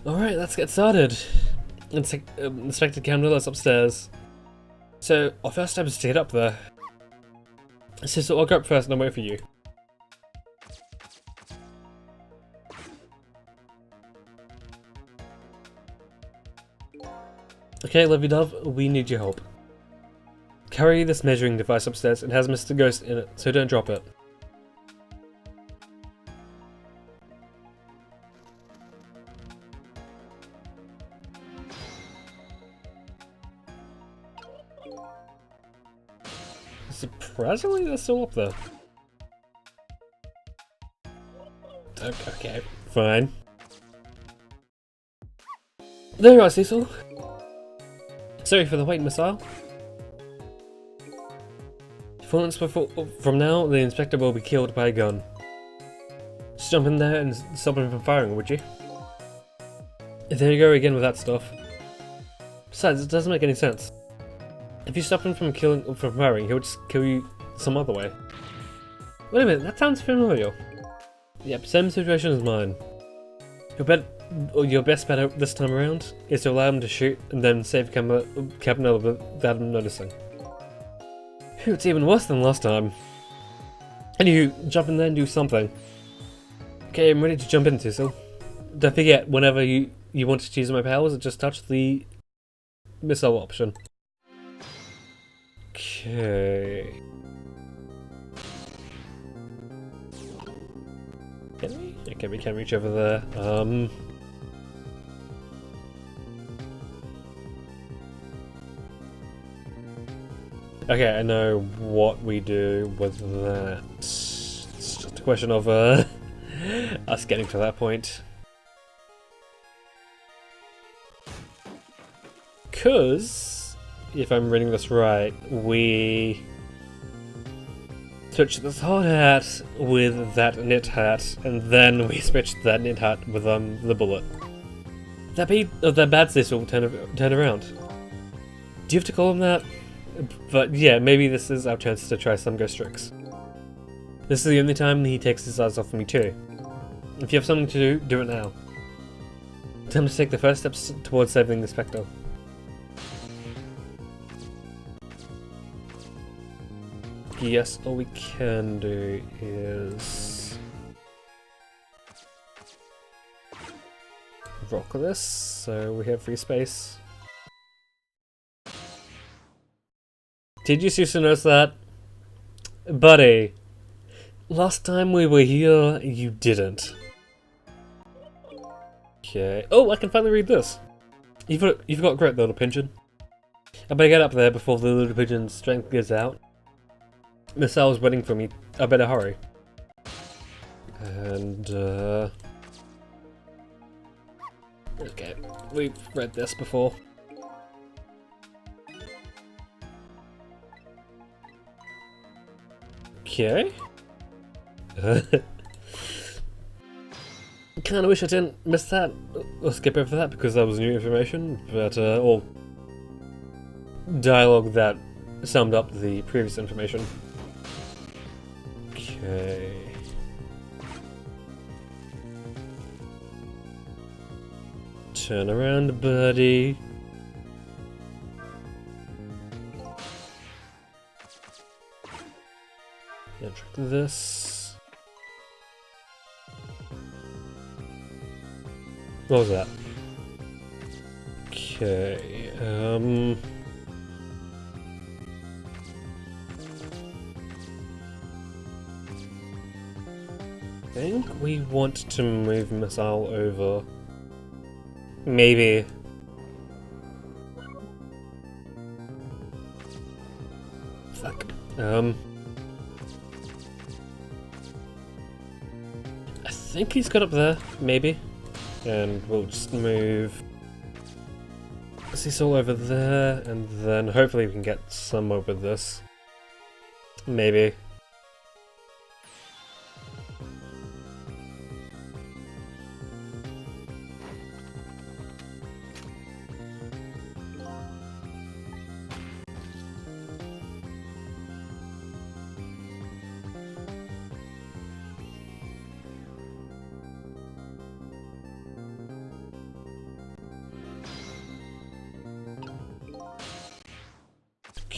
Alright, let's get started. Inspector Camillus upstairs. So, our first step is to get up there. So I'll go up first and I'll wait for you. Okay, Lovey Dove, we need your help. Carry this measuring device upstairs. It has Mr. Ghost in it, so don't drop it. Surprisingly, they're still up there. Okay, fine. There you are, Cecil. Sorry for the wait, missile. From now, the inspector will be killed by a gun. Just jump in there and stop him from firing, would you? There you go again with that stuff. Besides, it doesn't make any sense. If you stop him from firing, he'll just kill you some other way. Wait a minute, that sounds familiar. Yep, same situation as mine. Your best bet this time around is to allow him to shoot and then save Campanella without him noticing. Phew, it's even worse than last time. Anywho, jump in there and do something. Okay, I'm ready to jump in, Cecil. Don't forget, whenever you want to choose my powers, just touch the missile option. Okay. Can we? Okay, we can reach over there. Okay, I know what we do with that. It's just a question of us getting to that point. 'Cause if I'm reading this right, we switch this hard hat with that knit hat, and then we switch that knit hat with the bullet. That bad Cecil will turn around. Do you have to call him that? But yeah, maybe this is our chance to try some ghost tricks. This is the only time he takes his eyes off me too. If you have something to do, do it now. Time to take the first steps towards saving the Spectre. Yes, all we can do is rock this, so we have free space. Did you seriously notice that? Buddy, last time we were here, you didn't. Okay. Oh, I can finally read this. You've got grit, little pigeon. I better get up there before the little pigeon's strength gives out. Missile's waiting for me. I better hurry. And, okay, we've read this before. Okay. Kinda wish I didn't miss that, or skip over that because that was new information, but, or dialogue that summed up the previous information. Okay. Turn around, buddy. Yeah, check this. What was that? Okay, I think we want to move Missile over. Maybe. Fuck. I think he's got up there, maybe. And we'll just move Cecil over there, and then hopefully we can get some over this. Maybe.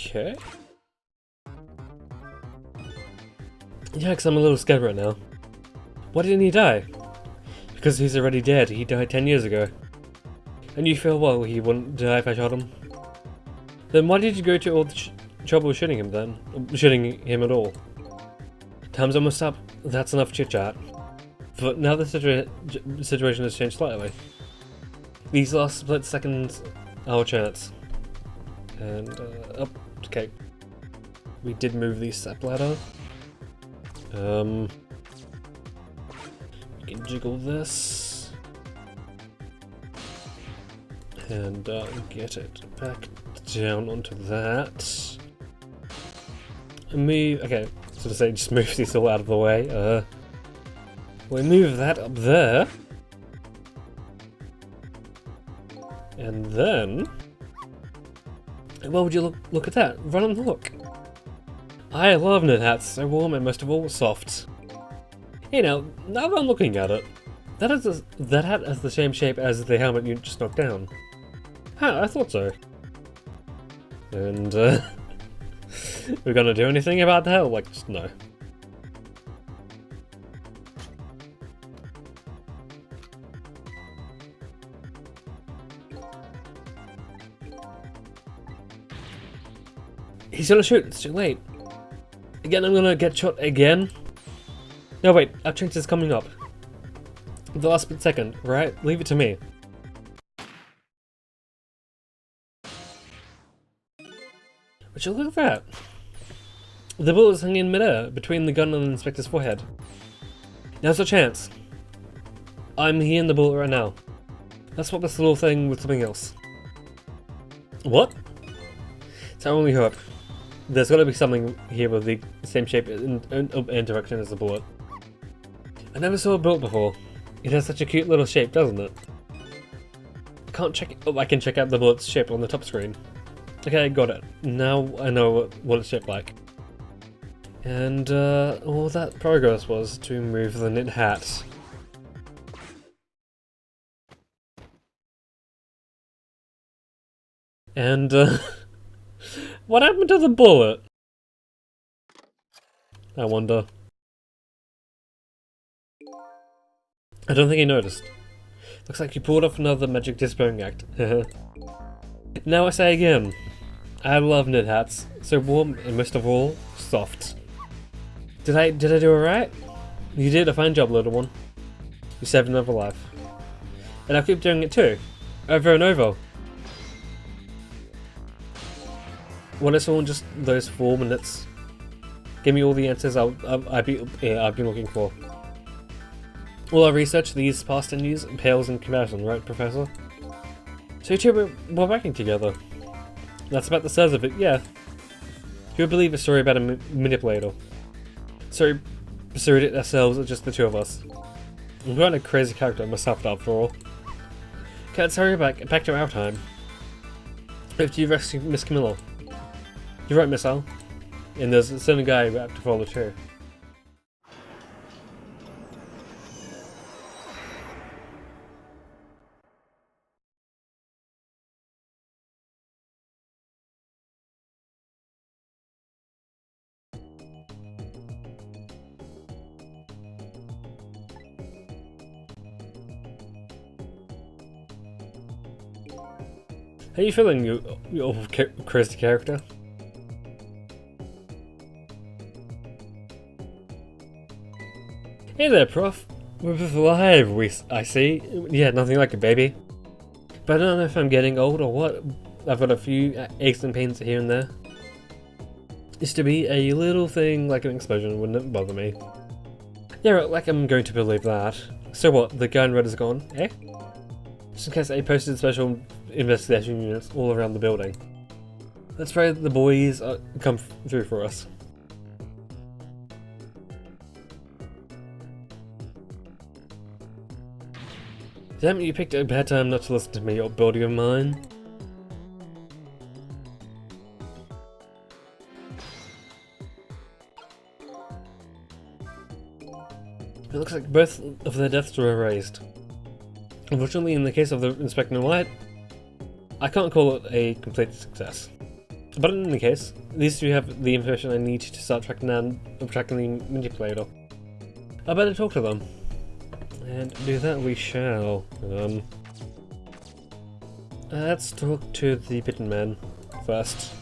Okay. Yikes, I'm a little scared right now. Why didn't he die? Because he's already dead. He died 10 years ago. And you feel, well, he wouldn't die if I shot him? Then why did you go to all the trouble shooting him then? Or shooting him at all? Time's almost up. That's enough chit-chat. But now the situation has changed slightly. These last split seconds, our chance. And, okay. We did move the step ladder. We can jiggle this. And, get it back down onto that. Move, okay, so to say, just move these all out of the way. We move that up there. And then... Well, would you look at that? Run and look. I love knit hats, so warm and most of all, soft. You know, now that I'm looking at it, that hat has the same shape as the helmet you just knocked down. Huh, I thought so. And, we're gonna do anything about that? Like, just no. He's gonna shoot, it's too late. Again, I'm gonna get shot again. No, wait, our chance is coming up. The last split second, right? Leave it to me. Would you look at that? The bullet is hanging in midair between the gun and the inspector's forehead. Now's our chance. I'm here in the bullet right now. Let's swap this little thing with something else. What? It's our only hope. There's gotta be something here with the same shape and direction as the bullet. I never saw a bullet before. It has such a cute little shape, doesn't it? I can check out the bullet's shape on the top screen. Okay, got it. Now I know what it's shaped like. And all that progress was to move the knit hat. And what happened to the bullet? I wonder. I don't think he noticed. Looks like you pulled off another magic disappearing act. Now I say again, I love knit hats. So warm and most of all, soft. Did I do alright? You did a fine job, little one. You saved another life. And I'll keep doing it too. Over and over. When it's all just those 4 minutes, give me all the answers I've been looking for. All our research these past 10 years pales in comparison, right, Professor? So you two were working together. That's about the size of it, yeah. Who would believe a story about a manipulator? So we pursued it ourselves, or just the two of us? I'm quite a crazy character myself, after all. Okay, let's hurry back to our time. After you rescue Miss Camilla. You're right, Miss Al. And there's a certain guy we have to follow too. How are you feeling, you crazy character? Hey there, Prof. We're both alive, I see. Yeah, nothing like a baby. But I don't know if I'm getting old or what. I've got a few aches and pains here and there. Used to be a little thing like an explosion, wouldn't bother me. Yeah, like I'm going to believe that. So what, the guy in red is gone, eh? Just in case I posted special investigation units all around the building. Let's pray that the boys come through for us. Damn it, you picked a bad time not to listen to me, you buddy of mine. It looks like both of their deaths were erased. Unfortunately, in the case of the Inspector White, I can't call it a complete success. But in any case, these two have the information I need to start tracking the manipulator. I better talk to them. And do that we shall. Let's talk to the bitten man first.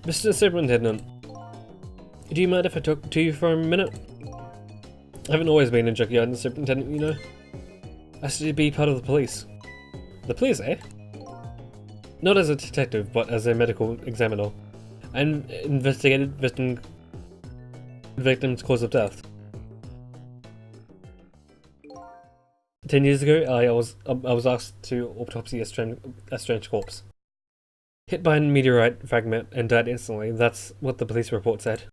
Mr. Superintendent, do you mind if I talk to you for a minute? I haven't always been a junkyard and superintendent, you know. I should be part of the police. The police, eh? Not as a detective, but as a medical examiner. I investigated victim's cause of death. 10 years ago, I was asked to autopsy a strange corpse. Hit by a meteorite fragment and died instantly. That's what the police report said.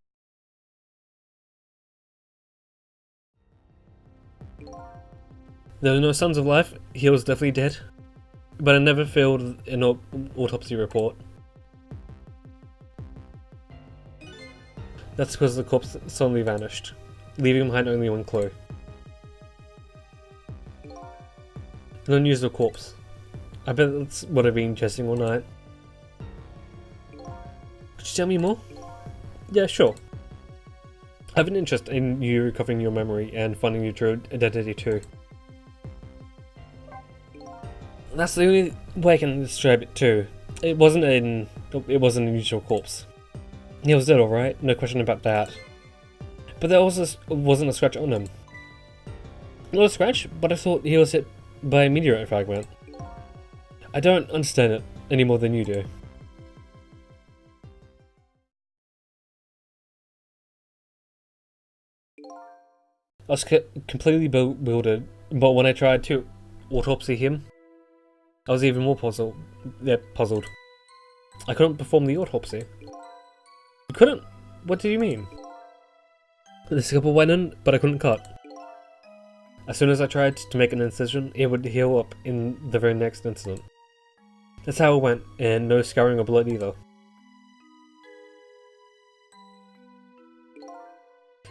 There were no signs of life. He was definitely dead. But I never failed an autopsy report. That's because the corpse suddenly vanished, leaving behind only one clue. An unusual corpse. I bet that's what I've been chasing all night. Could you tell me more? Yeah, sure. I have an interest in you recovering your memory and finding your true identity too. That's the only way I can describe it too. It wasn't an unusual corpse. He was dead, alright, no question about that. But there also wasn't a scratch on him. Not a scratch, but I thought he was hit by a meteorite fragment. I don't understand it any more than you do. I was completely bewildered, but when I tried to autopsy him, I was even more puzzled. I couldn't perform the autopsy. You couldn't? What do you mean? The scalpel went in, but I couldn't cut. As soon as I tried to make an incision, it would heal up in the very next instant. That's how it went, and no scouring or blood either.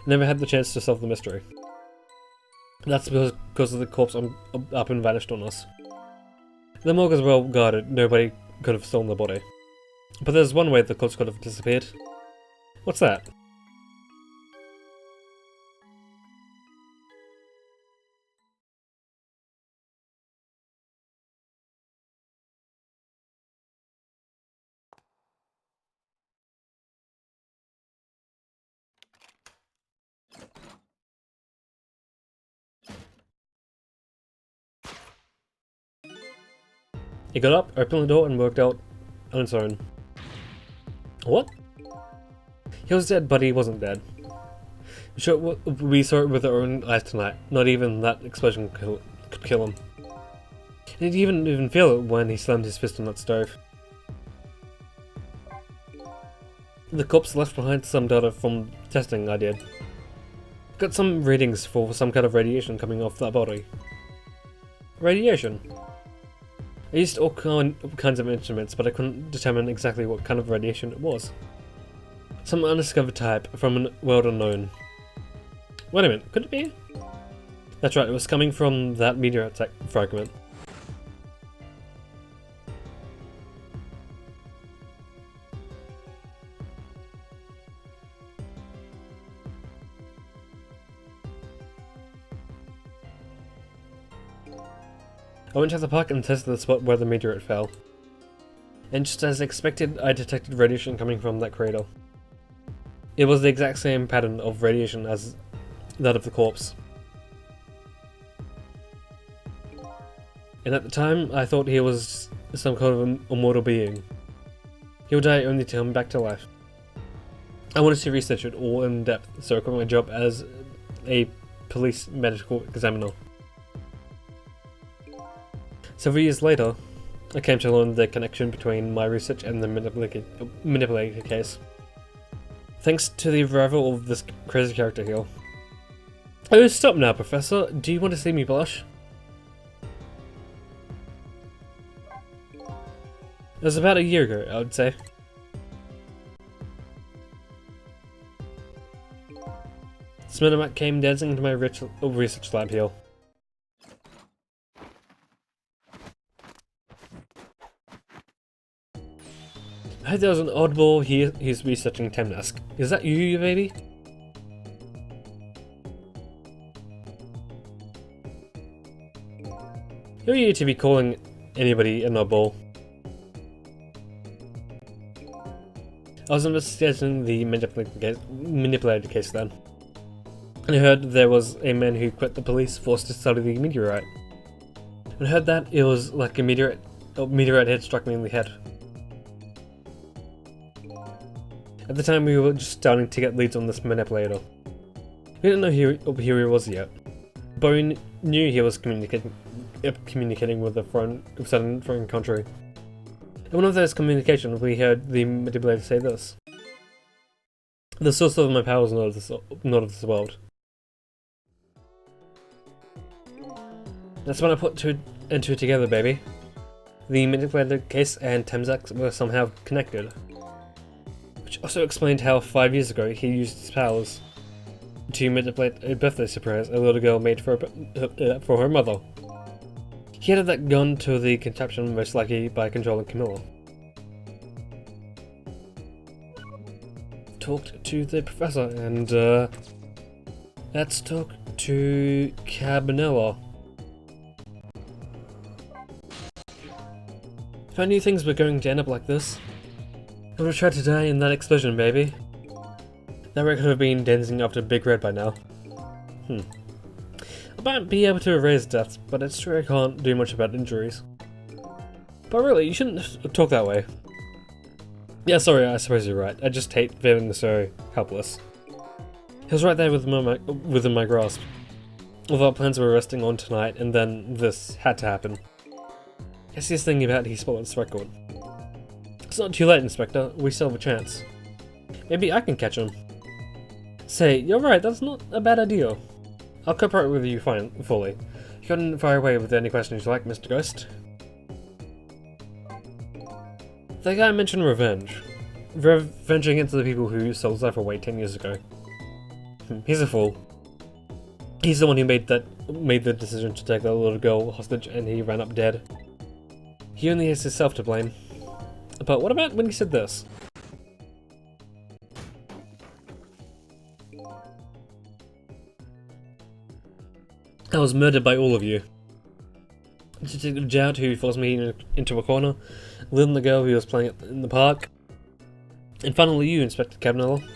Never had the chance to solve the mystery. That's because of the corpse up and vanished on us. The morgue is well guarded, nobody could have stolen the body. But there's one way the corpse could have disappeared. What's that? He got up, opened the door, and worked out on its own. What? He was dead, but he wasn't dead. Sure, we saw it with our own eyes tonight. Not even that explosion could kill him. He didn't even feel it when he slammed his fist on that stove. The corpse left behind some data from testing I did. Got some readings for some kind of radiation coming off that body. Radiation? I used all kinds of instruments, but I couldn't determine exactly what kind of radiation it was. Some undiscovered type from a world unknown. Wait a minute, could it be? That's right, it was coming from that meteorite fragment. I went to the park and tested the spot where the meteorite fell. And just as expected, I detected radiation coming from that crater. It was the exact same pattern of radiation as that of the corpse. And at the time, I thought he was some kind of an immortal being. He would die only to come back to life. I wanted to research it all in depth, so I quit my job as a police medical examiner. Several years later, I came to learn the connection between my research and the manipulator case. Thanks to the arrival of this crazy character here. Oh, stop now, Professor. Do you want to see me blush? It was about a year ago, I would say. Smittamac came dancing into my research lab here. I heard there was an oddball he's researching Temnask. Is that you, baby? Who are you to be calling anybody an oddball? I was investigating the manipulated case then. And I heard there was a man who quit the police force to study the meteorite. And I heard that it was like a meteorite had struck me in the head. At the time we were just starting to get leads on this manipulator. We didn't know who he was yet, but we knew he was communicating with a certain foreign country. In one of those communications we heard the manipulator say this: "The source of my power is not of this world." That's when I put two and two together, baby. The manipulated case and Temnask were somehow connected. Which also explained how 5 years ago he used his powers to manipulate a birthday surprise a little girl made for her mother. He added that gun to the contraption most likely by controlling Camilla. Talked to the professor and let's talk to Cabanella. If I knew things were going to end up like this, I would have tried to die in that explosion, baby. That wreck could have been dancing after Big Red by now. I might be able to erase deaths, but it's true I can't do much about injuries. But really, you shouldn't talk that way. Yeah, sorry, I suppose you're right. I just hate feeling so helpless. He was right there within my grasp. All our plans were resting on tonight, and then this had to happen. Guess he's thinking about his spotless record. It's not too late, Inspector. We still have a chance. Maybe I can catch him. Say, you're right, that's not a bad idea. I'll cooperate with you fully. You can fire away with any questions you like, Mr. Ghost. The guy mentioned revenge. Revenge against the people who sold his life away 10 years ago. He's a fool. He's the one who made the decision to take that little girl hostage, and he ran up dead. He only has himself to blame. But what about when he said this? I was murdered by all of you. Detective Jout, who forced me into a corner, Lynn, the girl who was playing in the park, and finally you, Inspector Cabanella.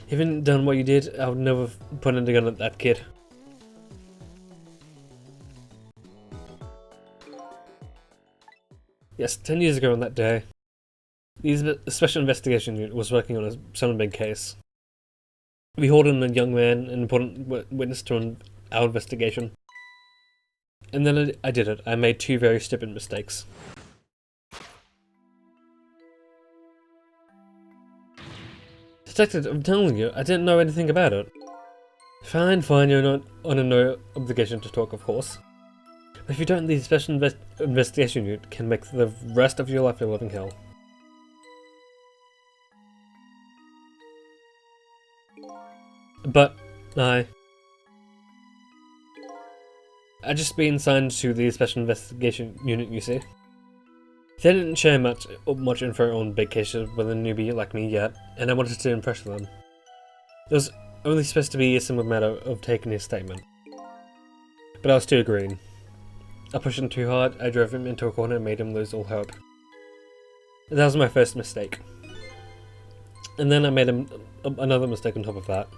If you hadn't done what you did, I would never have put a gun at that kid. Yes, 10 years ago on that day, the Special Investigation Unit was working on some big case. We hauled in a young man, an important witness to our investigation. And then I did it. I made two very stupid mistakes. Detective, I'm telling you, I didn't know anything about it. Fine, you're not under no obligation to talk, of course. But if you don't, the Special Investigation Unit can make the rest of your life a living hell. But I just been assigned to the Special Investigation Unit, you see. They didn't share much info on big cases with a newbie like me yet, and I wanted to impress them. It was only supposed to be a simple matter of taking his statement. But I was too green. I pushed him too hard, I drove him into a corner and made him lose all hope. That was my first mistake. And then I made another mistake on top of that.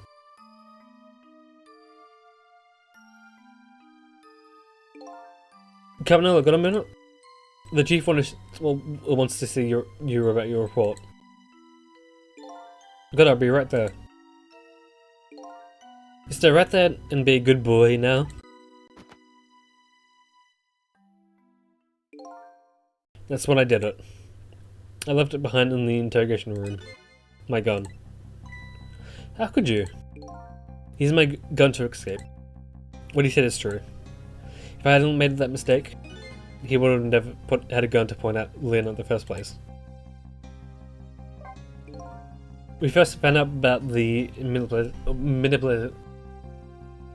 Cabanella, got a minute? The chief wants to see you about your report. Gotta be right there. Stay right there and be a good boy now. That's when I did it. I left it behind in the interrogation room. My gun. How could you? He's my gun to escape. What he said is true. If I hadn't made that mistake, he would have never had a gun to point at Lynn in the first place. We first found out about the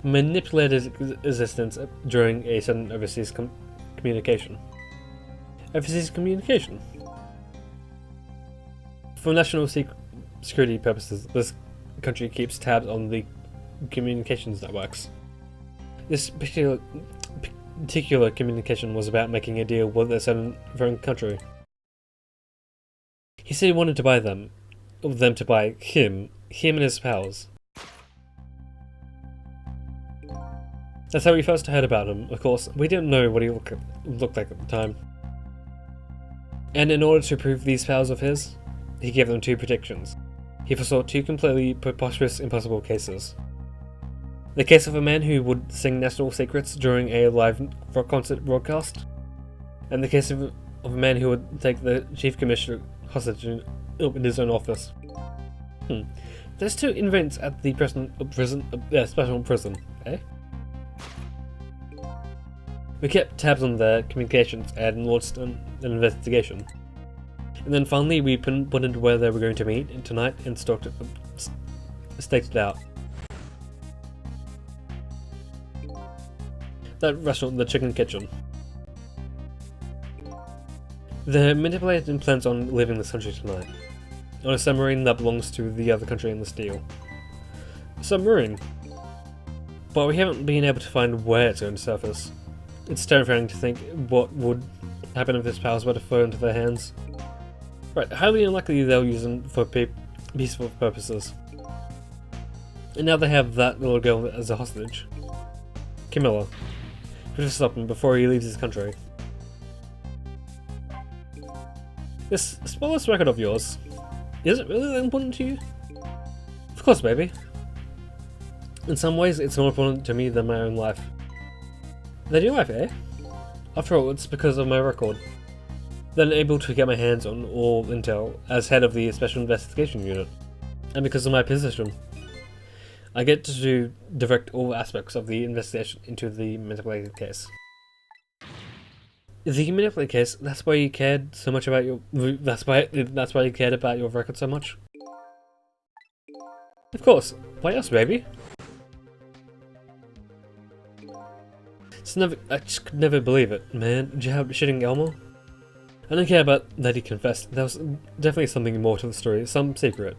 manipulated existence during a sudden overseas communication. Overseas communication? For national security purposes, this country keeps tabs on the communications networks. This particular communication was about making a deal with a certain foreign country. He said he wanted to buy them to buy him and his pals. That's how we first heard about him. Of course, we didn't know what he looked like at the time. And in order to prove these pals of his, he gave them 2 predictions. He foresaw 2 completely preposterous, impossible cases. The case of a man who would sing national secrets during a live rock concert broadcast, and the case of a man who would take the chief commissioner hostage in his own office. There's 2 inmates at the special prison, eh? We kept tabs on their communications and launched an investigation. And then finally we pinpointed where they were going to meet tonight and staked it out. That restaurant, the Chicken Kitchen. They're manipulating plans on leaving this country tonight, on a submarine that belongs to the other country in this deal. A submarine. But we haven't been able to find where it's going to surface. It's terrifying to think what would happen if this powers were to fall into their hands. Right, highly unlikely they'll use them for peaceful purposes. And now they have that little girl as a hostage. Camilla. We have to stop him before he leaves his country. This spotless record of yours, is it really that important to you? Of course, baby. In some ways, it's more important to me than my own life. Than your life, eh? After all, it's because of my record that I'm able to get my hands on all intel as head of the Special Investigation Unit, and because of my position. I get to direct all aspects of the investigation into the manipulated case. The manipulated case, that's why you cared so much about your... That's why you cared about your record so much? Of course. Why else, baby? I just could never believe it, man. Jihad shitting Elmo? I don't care about that he confessed. There was definitely something more to the story, some secret.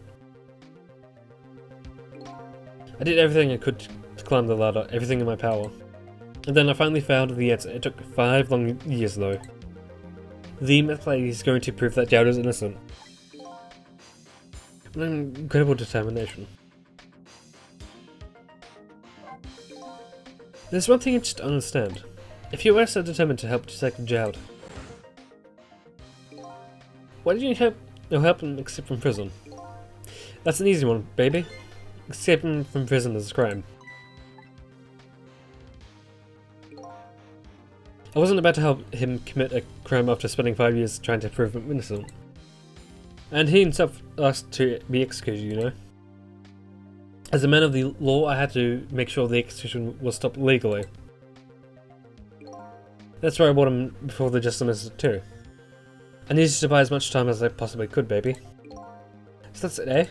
I did everything I could to climb the ladder, everything in my power. And then I finally found the answer. It took 5 long years though. The manipulator is going to prove that Jihad is innocent. With incredible determination. There's one thing I just don't understand. If you were so determined to help detect Jihad, why did you help him escape from prison? That's an easy one, baby. Escaping from prison is a crime. I wasn't about to help him commit a crime after spending 5 years trying to prove him innocent. And he himself asked to be executed, you know. As a man of the law, I had to make sure the execution was stopped legally. That's why I bought him before the Justice Minister too. I needed to buy as much time as I possibly could, baby. So that's it, eh?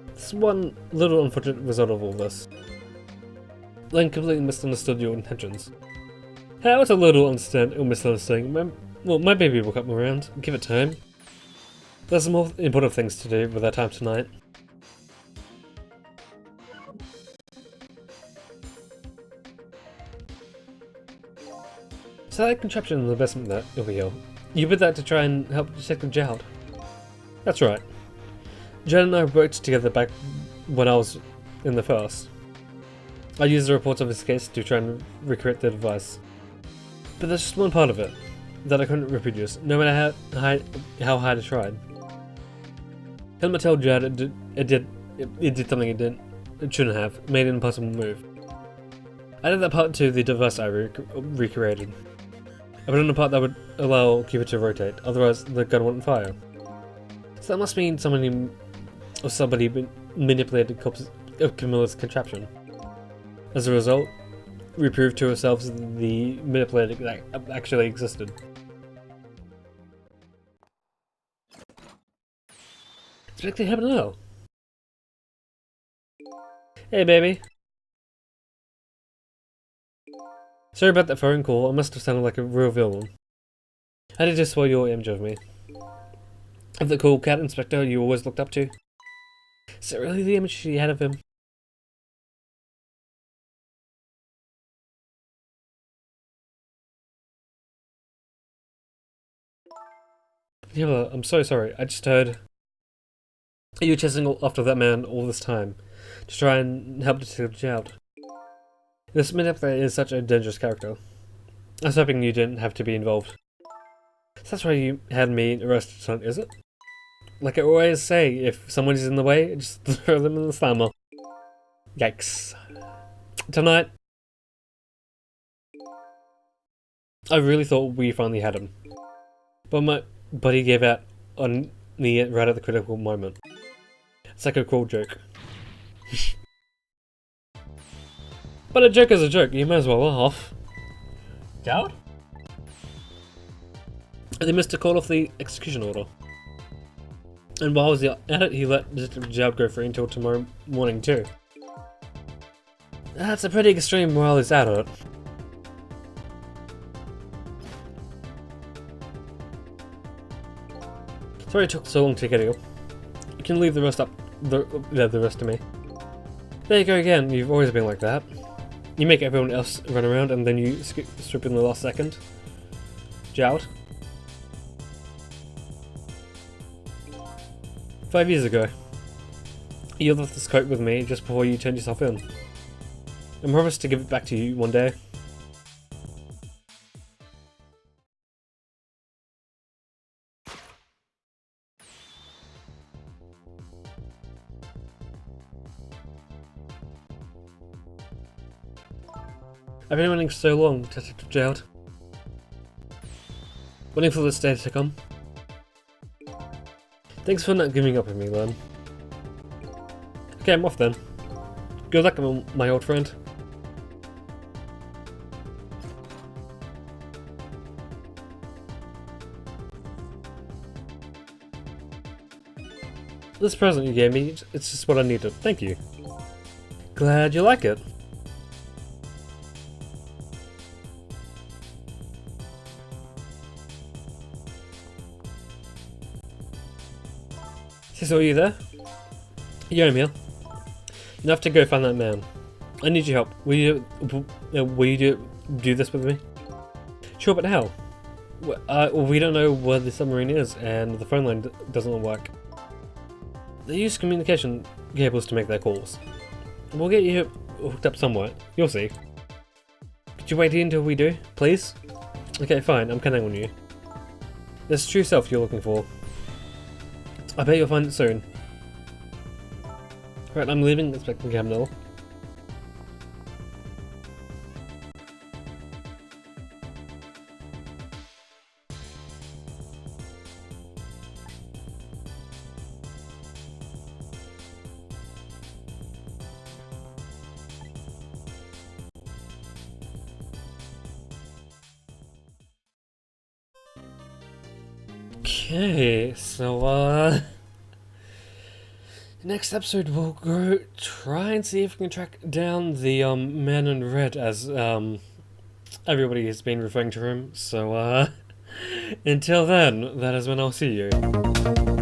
There's one little unfortunate result of all this. Len completely misunderstood your intentions. Hey, what's a little misunderstanding? My baby will come around. Give it time. There's some more important things to do with our time tonight. So that contraption in the basement there, over here, you did that to try and help Detective Jihad. That's right. Jihad and I worked together back when I was in the first. I used the reports of his case to try and recreate the device. But there's just one part of it that I couldn't reproduce, no matter how hard I tried. Helmet told Jihad it did something it shouldn't have, made an impossible move. I did that part to the device I recreated. I put in a part that would allow Cupid to rotate, otherwise the gun wouldn't fire. So that must mean somebody manipulated Camilla's contraption. As a result, we proved to ourselves that the manipulator actually existed. It's actually happening now. Hey, baby. Sorry about that phone call. I must have sounded like a real villain. How did you spoil your image of me? Of the cool cat inspector you always looked up to? Is it really the image she had of him? Yeah, well, I'm so sorry. I just heard you were chasing after that man all this time to try and help Detective out. This Manipulator is such a dangerous character. I was hoping you didn't have to be involved. So that's why you had me arrested, son, is it? Like I always say, if someone is in the way, just throw them in the slammer. Yikes. Tonight, I really thought we finally had him. But he gave out on me right at the critical moment. It's like a cruel joke. But a joke is a joke, you may as well laugh. Dowd? They missed a call off the execution order. And while I was at it, he let Detective Dowd go free until tomorrow morning too. That's a pretty extreme while he's at it. Sorry it took so long to get here. You can leave the rest the rest to me. There you go again, you've always been like that. You make everyone else run around and then you strip in the last second. Jout. 5 years ago, you left this coat with me just before you turned yourself in. I promised to give it back to you one day. I've been waiting so long, Detective Jout. Waiting for this day to come. Thanks for not giving up on me, Len. Okay, I'm off then. Good luck, my old friend. This present you gave me, it's just what I needed. Thank you. Glad you like it. So are you there? Yeah, I'm here. You have to go find that man. I need your help. Will you do this with me? Sure, but how? We don't know where the submarine is, and the phone line doesn't work. They use communication cables to make their calls. We'll get you hooked up somewhere. You'll see. Could you wait here until we do, please? Okay, fine. I'm counting on you. This true self you're looking for. I bet you'll find it soon. Right, I'm leaving, expecting Camnell. Okay, so next episode we'll go try and see if we can track down the man in red, as everybody has been referring to him. So until then, that is when I'll see you.